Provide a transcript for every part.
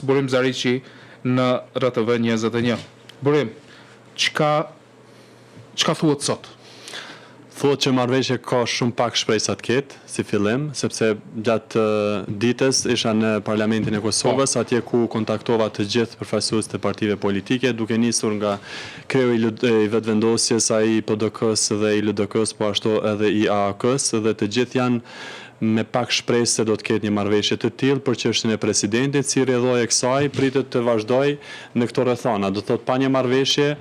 Burim Zariqi në RTV 21. Burim, çka thuhet sot? Thuhet që marrëveshja ka shumë pak shpresat ketë si fillim, sepse gjatë ditës isha në Parlamentin e Kosovës, atje ku kontaktova të gjithë përfaqësuesit e partive politike, duke nisur nga kreu i vetëvendosjes, ai i PDK-s dhe i LDK-s, po ashtu edhe i AAK-s, dhe të gjithë janë me pak shpresë se do të ketë një marrëveshje të tillë për çështjen e presidentit, si rrjedhoi e kësaj pritet të vazhdoj në këto rrethana. Do thotë pa një marrëveshje,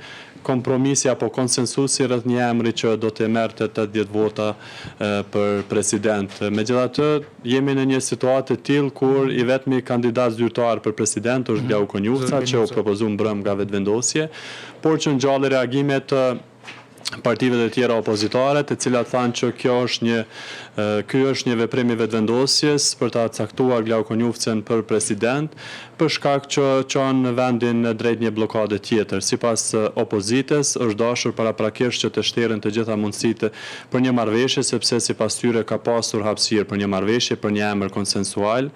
kompromisi apo konsensusi rreth një emri që do të merrte 80 vota për president. Megjithatë, jemi në një situatë të tillë kur i vetmi kandidat zyrtar për president është Blau Konjufca, që u propozu mbrëm nga vetëvendosje, por që ngjalli reagimet partive të tjera opozitare, të cilat thanë që ky është një veprim i vetëvendosjes për ta caktuar Blau Konjufcën për president, për shkak që çon vendin drejt një bllokade tjetër. Sipas opozitës, është dashur paraprakisht që të shterën të gjitha mundësitë për një marrëveshje, sepse sipas tyre ka pasur hapësirë për një marrëveshje, për një emër konsensual,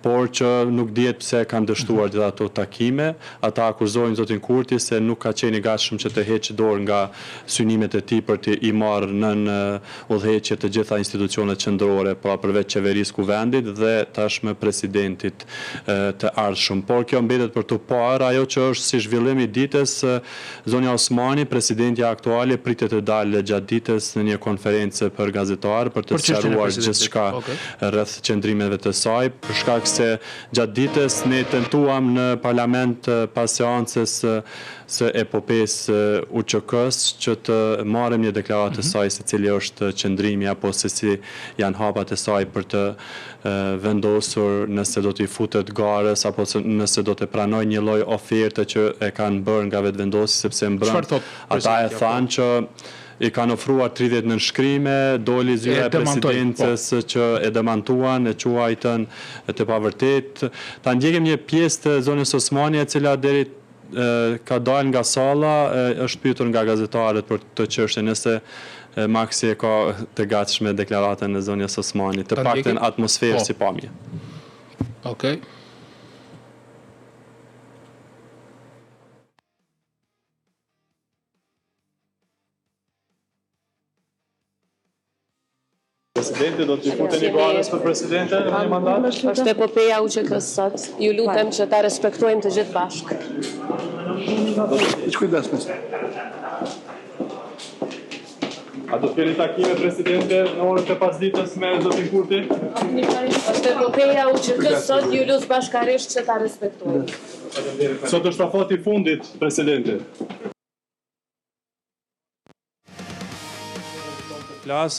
por që nuk dihet pse kanë dështuar gjitha ato takime. Ata akuzojnë zotin Kurti se nuk ka qenë i gatshëm që të heqë dorë nga synimet e tij për të i marrë nën udhëheqje të gjitha institucionet qendrore, pra përveç qeverisë kuvendit dhe tashmë presidentit të ardhshëm. Por kjo mbetet për të parë, ajo që është si zhvillim i ditës, zonja Osmani, presidenti aktuale, pritet të dalë gjatë ditës në një konferencë për gazetarë për të sqaruar gjithçka rreth qendrimeve të saj, për shkak se gjatë ditës ne tentuam në parlament pas seancës së epopesë UÇK-s që të marrim një deklaratë të saj se cili është qëndrimi apo se si janë hapat e saj për të vendosur nëse do t'i futet garës apo nëse do të pranojë një lloj oferte që e kanë bërë nga vetëvendosja, sepse mbrëm ata e thanë që i kanë ofruar 30 nënshkrime, doli zyra e presidencës që e demantuan, e quajtën të pavërtet. Ta ndjekim një pjesë të zonës Osmani, e cila deri ka dalë nga salla, është pyetur nga gazetarët për të çështje, nëse Maksi e ka të gatshme deklaratën e zonës Osmani, të paktën atmosferë si pamje. Okej. Presidenti, do t'i futeni garës për presidente në një mandat? Është epopeja UÇK-s sot. Ju lutem që ta respektojmë të gjithë bashkë. Kujdes, A do të keni takime presidente në orët e pasdites me zotin Kurti? Është epopeja UÇK-s sot, ju lutem bashkërisht që ta respektojmë. Sot është afati i fundit, presidente. Flas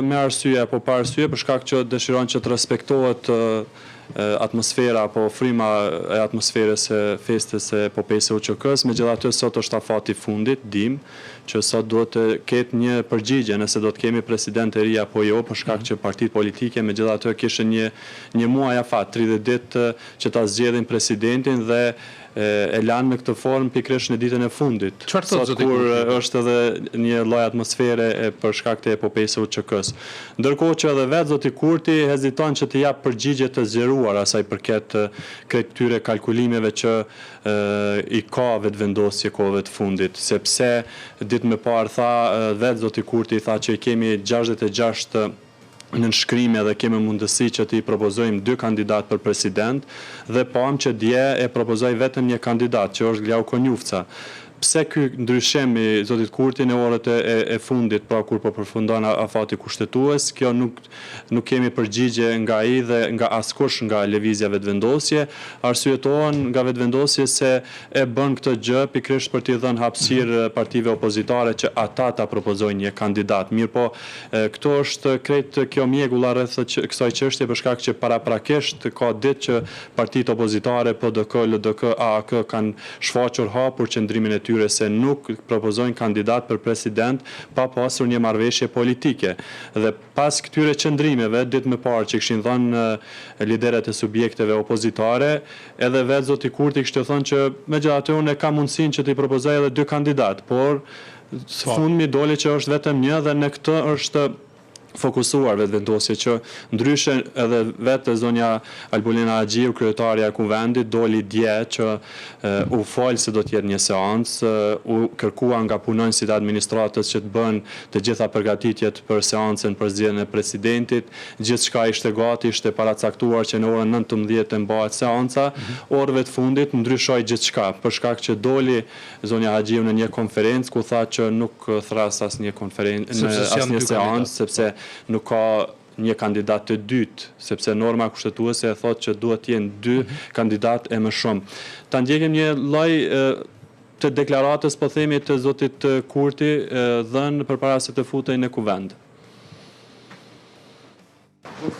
me arsye apo pa arsye për shkak që dëshiron që të respektohet atmosfera apo frima e atmosferës së festës së epopesë UÇK-s, megjithatë sot është afati i fundit, dim që sot duhet të ketë një përgjigje nëse do të kemi president të ri apo jo, për shkak që partitë politike megjithatë kishin një muaj afat, 30 ditë që ta zgjedhin presidentin dhe e lanë me këtë formë pikërisht në ditën e fundit. Sot kur është edhe një lloj atmosfere për shkak të epopesë UÇK-s. Ndërkohë që edhe vetë zoti Kurti heziton që të jap përgjigje të zgjeruara asaj përket këtyre kalkulimeve që i ka vetëvendosje kohëve të fundit, sepse ditë më parë tha vetë zoti Kurti tha që i kemi 66 nënshkrime dhe kemi mundësi që t'i propozojmë 2 kandidat për president dhe pam që dje e propozoj vetëm një kandidat që është Blau Konjufca. Pse ky ndryshim i zotit Kurti në orët e fundit, pra kur po përfundon afati kushtetues, kjo nuk kemi përgjigje nga ai dhe nga askush nga lëvizja vetëvendosje, arsyetohen nga vetëvendosje se e bën këtë gjë pikërisht për t'i dhënë hapësirë partive opozitare që ata ta propozojnë një kandidat. Mirë po, këto është krejt kjo mjegulla rreth kësaj çështje për shkak që paraprakisht ka ditë që partitë opozitare PDK, LDK, AAK kanë shfaqur hapur qëndrimin e tyre se nuk propozojnë kandidat për president pa pasur një marrëveshje politike. Dhe pas këtyre qëndrimeve, ditë më parë që kishin dhënë liderët e subjekteve opozitare, edhe vetë zoti Kurti kishte thënë që megjithatë unë kam mundësinë që t'i propozoj edhe 2 kandidat, por së fundmi doli që është vetëm një dhe në këtë është fokusuar vetëvendosje që ndryshe edhe vetë zonja Albulina Agjiu, kryetarja e kuvendit, doli dje që u folë se do t'jetë një seancë, u kërkua nga punonësit administratës që të bën të gjitha përgatitjet për seancën për zgjedhjen e presidentit, gjithçka ishte gati, ishte paracaktuar që në orën 19 të mbahet seanca, orëve të fundit ndryshoi gjithçka, për shkak që doli zonja Agjiu në një konferencë ku tha që nuk thras asnjë konferencë, asnjë seancë, sepse nuk ka një kandidat të dytë, sepse norma kushtetuese e thotë që duhet të jenë 2 kandidat e më shumë. Ta ndjekim një lloj të deklaratës, po themi, të zotit Kurti dhënë përpara se të futej në kuvend.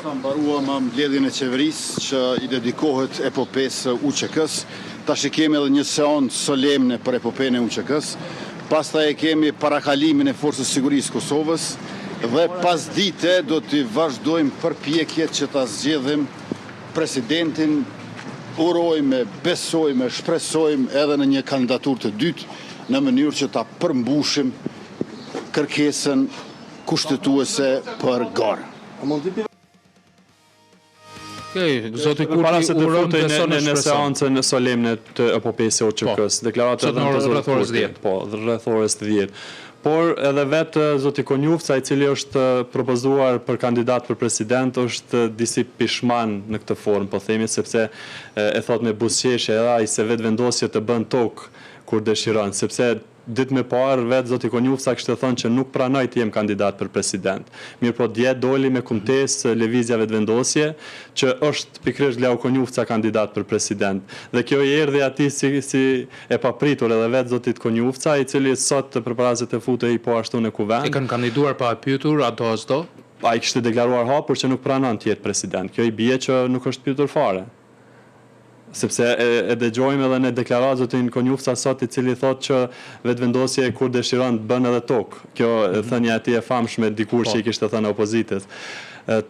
Ka mbaruam mbledhjen e qeverisë që i dedikohet epopesë UÇK-s. Tash kemi edhe një seancë solemne për epopën e UÇK-s. Pastaj kemi parakalimin e Forcës Sigurisë Kosovës. Dhe pas dite do të vazhdojmë përpjekjet që ta zgjedhim presidentin, urojmë, besojmë, shpresojmë edhe në një kandidaturë të dytë në mënyrë që ta përmbushim kërkesën kushtetuese për garë. Zoti Para se Kurti të uron futej beson në seancën solemne të epopesë UÇK-s, deklarata Sot në orën rreth orës 10. Po, rreth orës 10. Por edhe vetë zoti Konjufca, i cili është propozuar për kandidat për president, është disi pishman në këtë formë, po themi, sepse e thot me buzëqeshje edhe ai se vetë vendosje të bën tokë kur dëshiron, sepse ditë me parë vetë zoti Konjufca kishte thënë që nuk pranoj të jem kandidat për president. Mirë po dje doli me kumtesë lëvizja vetëvendosje që është pikërisht Glau Konjufca kandidat për president. Dhe kjo i erdhi atij si e papritur edhe vetë zotit Konjufca, i cili sot përpara se të futej po ashtu në kuvend. E kanë kandiduar pa e pyetur ato as do? Ai kishte deklaruar hapur që nuk pranon të jetë president. Kjo i bie që nuk është pyetur fare. Sepse e dëgjojmë edhe në deklaratë zotin Konjufca sot, i cili thotë që vetëvendosje kur dëshiron të bën edhe tokë. Kjo thënia e tij e famshme dikur që i kishte thënë opozitës.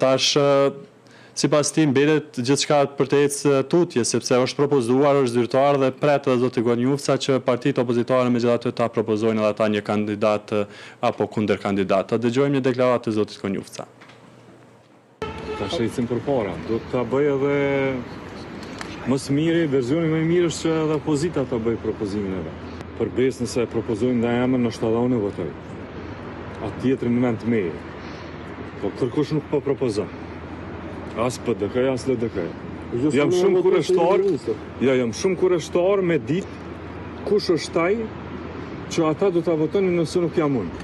Tash sipas tij mbetet gjithçka për të ecë tutje, sepse është propozuar, është zyrtar dhe pret edhe zoti Konjufca që partitë opozitare megjithatë ta propozojnë edhe ata një kandidat apo kundërkandidat. Ta dëgjojmë një deklaratë të zotit Konjufca. Tash ecim përpara, do ta bëj edhe verzioni më i mirë është që edhe opozita ta bëj propozimin e vet. Përbes nëse propozojnë nga emër në shtada unë votoj. Atë tjetër në mend të me. Po kërkush nuk po propozon. As PDK, as LDK. Jam shumë kurreshtar. Ja, jam shumë kurreshtar me ditë kush është ai që ata do ta votojnë nëse nuk jam unë.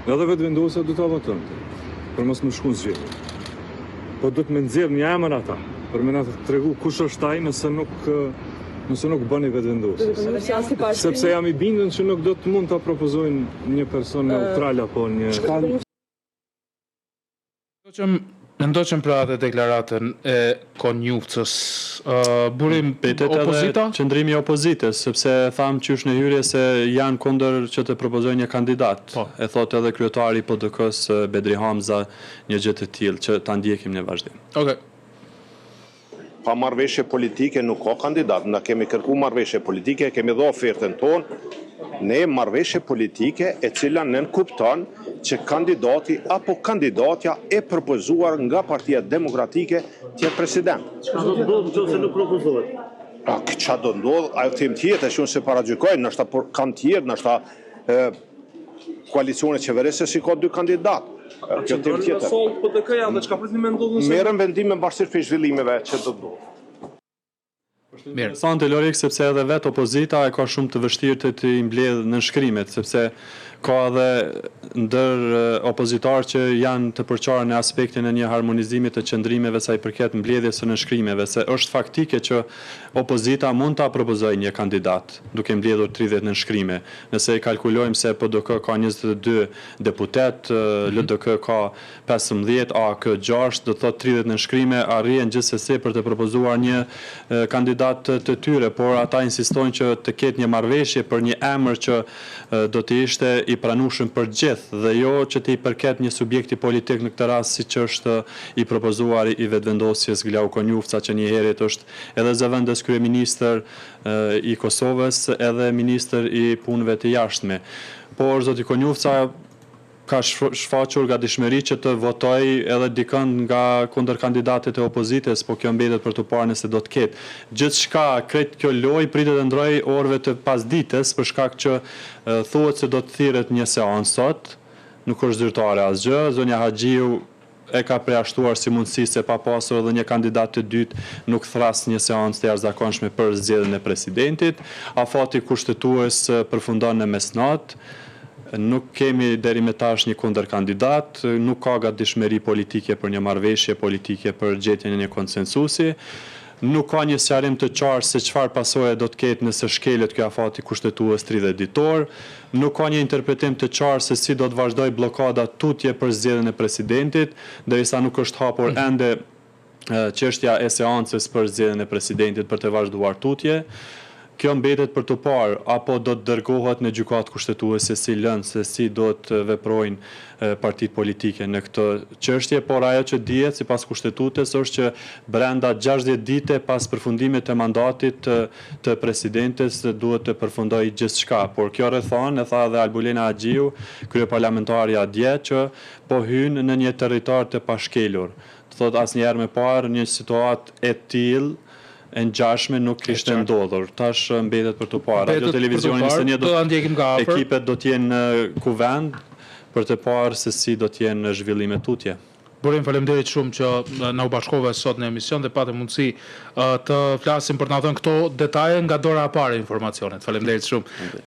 Edhe vetëvendosja do ta votojnë. Për mos më shkon zgjedhje. Po do të më nxjerr një emër ata. Për me na të tregu kush është ai nëse nuk bëni vetëvendosje. Sepse jam i bindur që nuk do të mund ta propozojnë një person neutral apo një Ndoqëm pra atë deklaratën e Konjufcës. Burim Petet opozita? edhe qëndrimi i opozitës, sepse tham qysh në hyrje se janë kundër që të propozojnë një kandidat. Po. E thotë edhe kryetari i PDK-s Bedri Hamza një gjë të tillë që ta ndjekim në vazhdim. Okej. Pa marrëveshje politike nuk ka kandidat. Na kemi kërku marrëveshje politike, kemi dhënë ofertën tonë. Ne marrëveshje politike e cila nën kupton që kandidati apo kandidatja e propozuar nga Partia Demokratike të jetë president. Çfarë do të ndodhë nëse nuk propozohet? Ç'a do ndodh, ajo them tjetër, që unë se paragjykoj, ndoshta kanë tjerë, ndoshta koalicione qeverisë si ka 2 kandidatë. Kjo tem tjetër. PDK-ja dhe çka prisni me ndodhur Merrem vendime mbashkësisht për zhvillimeve që do ndodhin. Mirë. Interesante Lorik, sepse edhe vetë opozita e ka shumë të vështirë të i mbledh në shkrimet, sepse ka edhe ndër opozitarë që janë të përqarë në aspektin e një harmonizimit të qëndrimeve sa i përket mbledhjes së nënshkrimeve, se është faktike që opozita mund ta propozojë një kandidat duke mbledhur 30 nënshkrime. Nëse i kalkulojmë se PDK ka 22 deputet, LDK ka 15, AK 6, do të thotë 30 nënshkrime arrihen gjithsesi për të propozuar një kandidat të tyre, por ata insistojnë që të ketë një marrëveshje për një emër që do të ishte i pranueshëm për gjithë dhe jo që të i përket një subjekti politik në këtë rast siç është i propozuar i vetëvendosjes Glau Konjufca, që një herët është edhe zëvendës kryeministër i Kosovës, edhe ministër i punëve të jashtme. Por zoti Konjufca ka shfaqur gatishmëri që të votoj edhe dikën nga kundërkandidatët e opozitës, po kjo mbetet për të parë nëse do të ketë. Gjithçka, krejt kjo lojë pritet të ndrojë orëve të pasdites për shkak që thuhet se do të thirret një seancë sot, nuk është zyrtare asgjë. Zonja Haxhiu e ka përjashtuar si mundësi se pa pasur edhe një kandidat të dytë nuk thras një seancë të jashtëzakonshme për zgjedhjen e presidentit. Afati kushtetues përfundon në mesnatë. Nuk kemi deri më tash një kundërkandidat, nuk ka gatishmëri politike për një marrëveshje politike për gjetjen e një konsensusi. Nuk ka një sqarim të qartë se çfarë pasoje do të ketë nëse shkelet ky afati kushtetues 30 ditor. Nuk ka një interpretim të qartë se si do të vazhdoj blokada tutje për zgjedhjen e presidentit, derisa nuk është hapur ende çështja e seancës për zgjedhjen e presidentit për të vazhduar tutje. Kjo mbetet për të parë, apo do të dërgohet në gjykatë kushtetuese si lënë se si do të veprojnë partitë politike në këtë çështje, por ajo që dihet sipas kushtetutës është që brenda 60 dite pas përfundimit të mandatit të presidentes duhet të përfundojë gjithçka. Por kjo rrethon e tha edhe Albulena Haxhiu, kryeparlamentarja dje, që po hyn në një territor të pashkelur. Thotë asnjëherë më parë një situatë e tillë e ngjashme nuk kishte ndodhur. Tash mbetet për të parë. Radio televizioni Nisënia do ekipet do të jenë në kuvend për të parë se si do të jenë zhvillimet tutje. Burim, faleminderit shumë që na u bashkove sot në emision dhe patëm mundësi të flasim për të na thënë këto detaje nga dora e parë e informacionit. Faleminderit shumë.